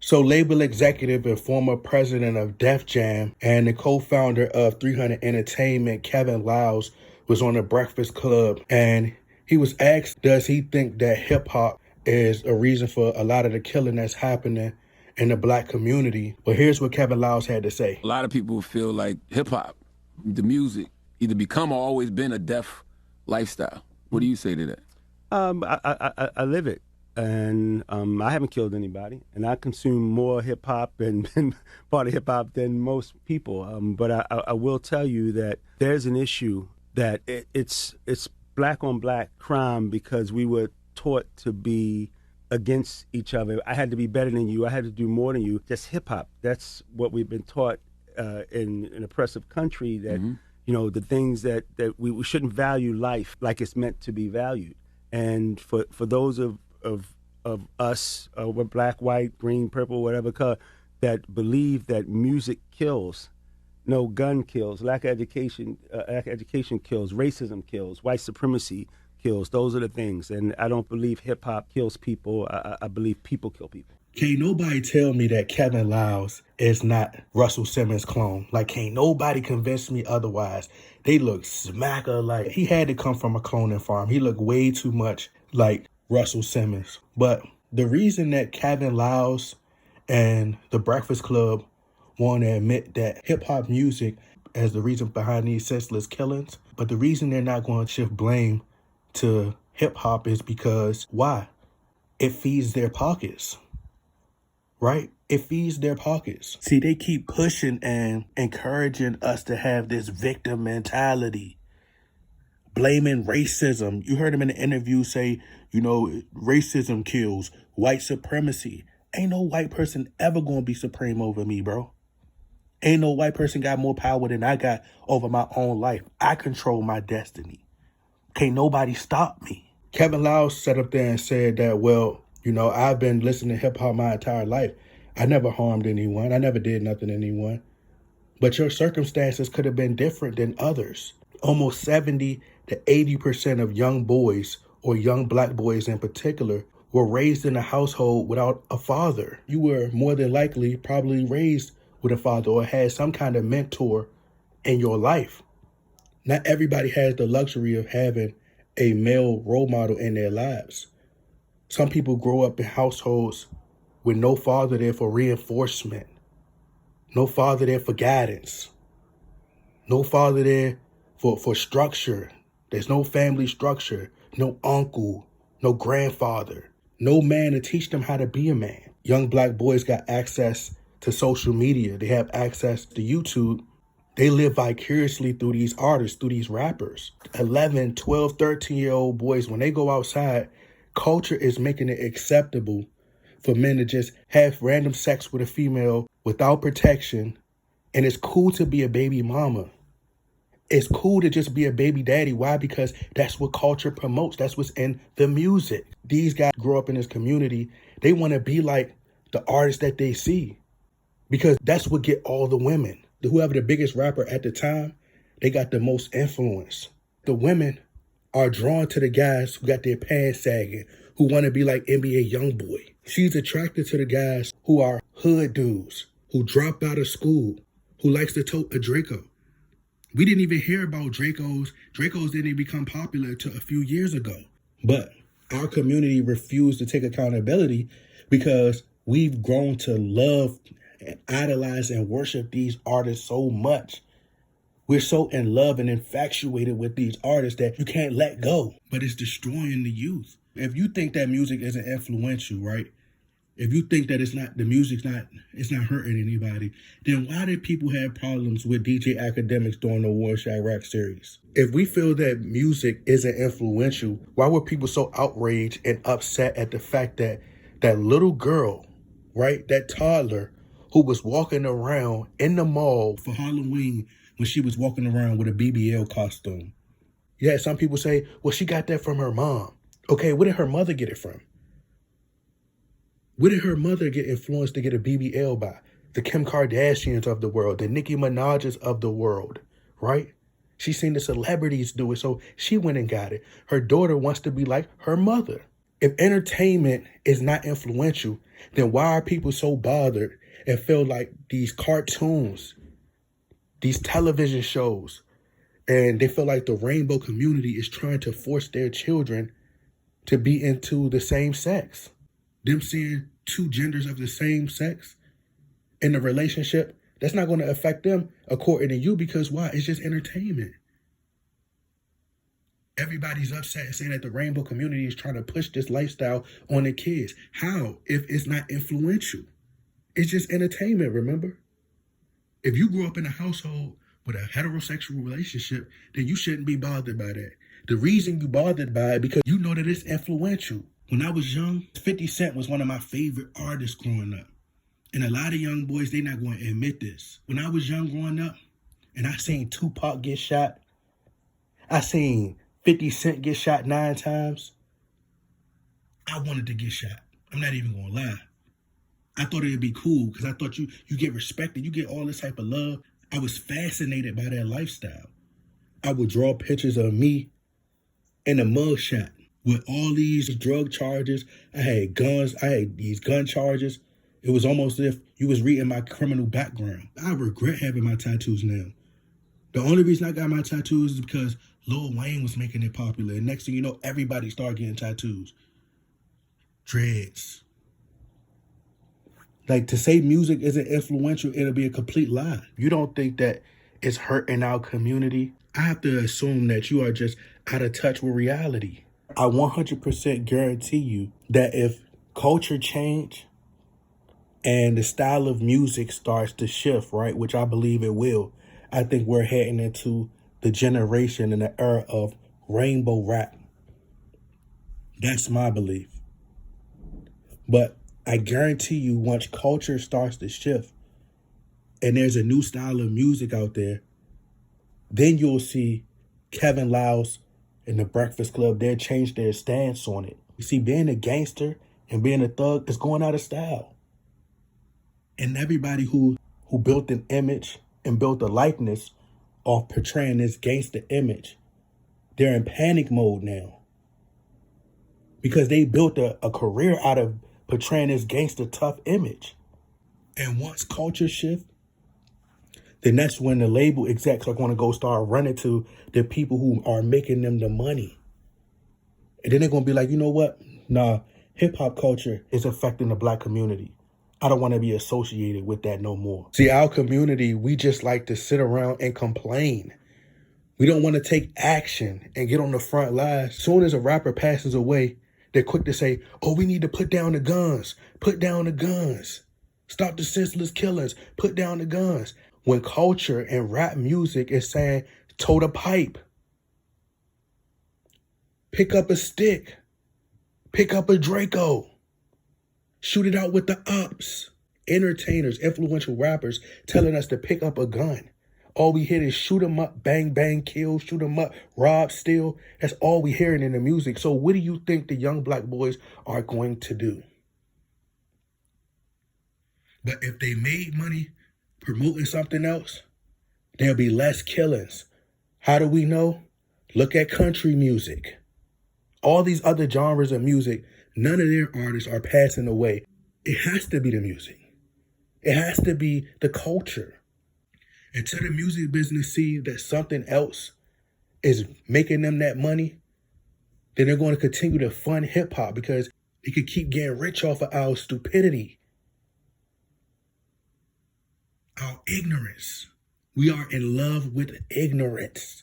So label executive and former president of Def Jam and the co-founder of 300 Entertainment, Kevin Lyles, was on the Breakfast Club, and he was asked, does he think that hip hop is a reason for a lot of the killing that's happening in the black community? But here's what Kevin Lyles had to say. A lot of people feel like hip hop, the music, either become or always been a deaf lifestyle. What do you say to that? I live it, and I haven't killed anybody, and I consume more hip hop and been part of hip hop than most people. But I will tell you that there's an issue that it's black on black crime because we were taught to be against each other. I had to be better than you. I had to do more than you. That's hip hop. That's what we've been taught in an oppressive country. That you know, the things that we shouldn't value life like it's meant to be valued. And for those of us, we're black, white, green, purple, whatever color, that believe that music kills. No, gun kills. Lack of education kills. Racism kills. White supremacy kills. Those are the things. And I don't believe hip hop kills people. I believe people kill people. Can't nobody tell me that Kevin Lyles is not Russell Simmons' clone. Like, can't nobody convince me otherwise. They look smack alike. He had to come from a cloning farm. He looked way too much like Russell Simmons. But the reason that Kevin Lyles and the Breakfast Club want to admit that hip-hop music as the reason behind these senseless killings, but the reason they're not going to shift blame to hip-hop is because, why? It feeds their pockets. Right? It feeds their pockets. See, they keep pushing and encouraging us to have this victim mentality, blaming racism. You heard him in the interview say, you know, racism kills, white supremacy. Ain't no white person ever gonna be supreme over me, bro. Ain't no white person got more power than I got over my own life. I control my destiny. Can't nobody stop me. Kevin Lyles sat up there and said that, well, you know, I've been listening to hip hop my entire life. I never harmed anyone. I never did nothing to anyone. But your circumstances could have been different than others. Almost 70 to 80% of young boys, or young black boys in particular, were raised in a household without a father. You were more than likely probably raised with a father or had some kind of mentor in your life. Not everybody has the luxury of having a male role model in their lives. Some people grow up in households with no father there for reinforcement, no father there for guidance, no father there for structure. There's no family structure, no uncle, no grandfather, no man to teach them how to be a man. Young black boys got access to social media. They have access to YouTube. They live vicariously through these artists, through these rappers. 11, 12, 13-year-old boys, when they go outside, culture is making it acceptable for men to just have random sex with a female without protection. And it's cool to be a baby mama. It's cool to just be a baby daddy. Why? Because that's what culture promotes. That's what's in the music. These guys grow up in this community. They want to be like the artists that they see because that's what get all the women. Whoever the biggest rapper at the time, they got the most influence. The women are drawn to the guys who got their pants sagging, who want to be like NBA Youngboy. She's attracted to the guys who are hood dudes, who dropped out of school, who likes to tote a Draco. We didn't even hear about Dracos. Dracos didn't even become popular until a few years ago. But our community refused to take accountability because we've grown to love and idolize and worship these artists so much. We're so in love and infatuated with these artists that you can't let go. But it's destroying the youth. If you think that music isn't influential, right? If you think that it's not hurting anybody, then why did people have problems with DJ Academics during the War in Chirac series? If we feel that music isn't influential, why were people so outraged and upset at the fact that that little girl, right, that toddler who was walking around in the mall for Halloween when she was walking around with a BBL costume? Yeah, some people say, well, she got that from her mom. Okay, where did her mother get it from? Where did her mother get influenced to get a BBL by? The Kim Kardashians of the world, the Nicki Minaj's of the world, right? She seen the celebrities do it, so she went and got it. Her daughter wants to be like her mother. If entertainment is not influential, then why are people so bothered and feel like these cartoons, these television shows, and they feel like the rainbow community is trying to force their children to be into the same sex? Them seeing two genders of the same sex in a relationship, that's not going to affect them according to you, because why? It's just entertainment. Everybody's upset and saying that the rainbow community is trying to push this lifestyle on the kids. How? If it's not influential. It's just entertainment, remember? If you grew up in a household with a heterosexual relationship, then you shouldn't be bothered by that. The reason you bothered by it because you know that it's influential. When I was young, 50 Cent was one of my favorite artists growing up. And a lot of young boys, they're not going to admit this. When I was young growing up, and I seen Tupac get shot, I seen 50 Cent get shot 9 times, I wanted to get shot. I'm not even going to lie. I thought it'd be cool because I thought you get respected. You get all this type of love. I was fascinated by that lifestyle. I would draw pictures of me in a mugshot with all these drug charges. I had guns. I had these gun charges. It was almost as if you was reading my criminal background. I regret having my tattoos now. The only reason I got my tattoos is because Lil Wayne was making it popular. And next thing you know, everybody started getting tattoos. Dreads. Like, to say music isn't influential, it'll be a complete lie. You don't think that it's hurting our community? I have to assume that you are just out of touch with reality. I 100% guarantee you that if culture change and the style of music starts to shift, right, which I believe it will, I think we're heading into the generation and the era of rainbow rap. That's my belief. But I guarantee you, once culture starts to shift and there's a new style of music out there, then you'll see Kevin Lyles and the Breakfast Club, they'll change their stance on it. You see, being a gangster and being a thug is going out of style. And everybody who built an image and built a likeness off portraying this gangster image, they're in panic mode now. Because they built a career out of portraying this gangster tough image. And once culture shift, then that's when the label execs are going to go start running to the people who are making them the money. And then they're going to be like, you know what? Nah, hip hop culture is affecting the black community. I don't want to be associated with that no more. See, our community, we just like to sit around and complain. We don't want to take action and get on the front lines. As soon as a rapper passes away, they're quick to say, oh, we need to put down the guns. Put down the guns. Stop the senseless killings. Put down the guns. When culture and rap music is saying, toe the pipe. Pick up a stick. Pick up a Draco. Shoot it out with the ops. Entertainers, influential rappers telling us to pick up a gun. All we hear is shoot 'em up, bang, bang, kill, shoot 'em up, rob, steal. That's all we hearing in the music. So what do you think the young black boys are going to do? But if they made money promoting something else, there'll be less killings. How do we know? Look at country music. All these other genres of music, none of their artists are passing away. It has to be the music. It has to be the culture. Until the music business sees that something else is making them that money, then they're going to continue to fund hip hop because they could keep getting rich off of our stupidity, our ignorance. We are in love with ignorance.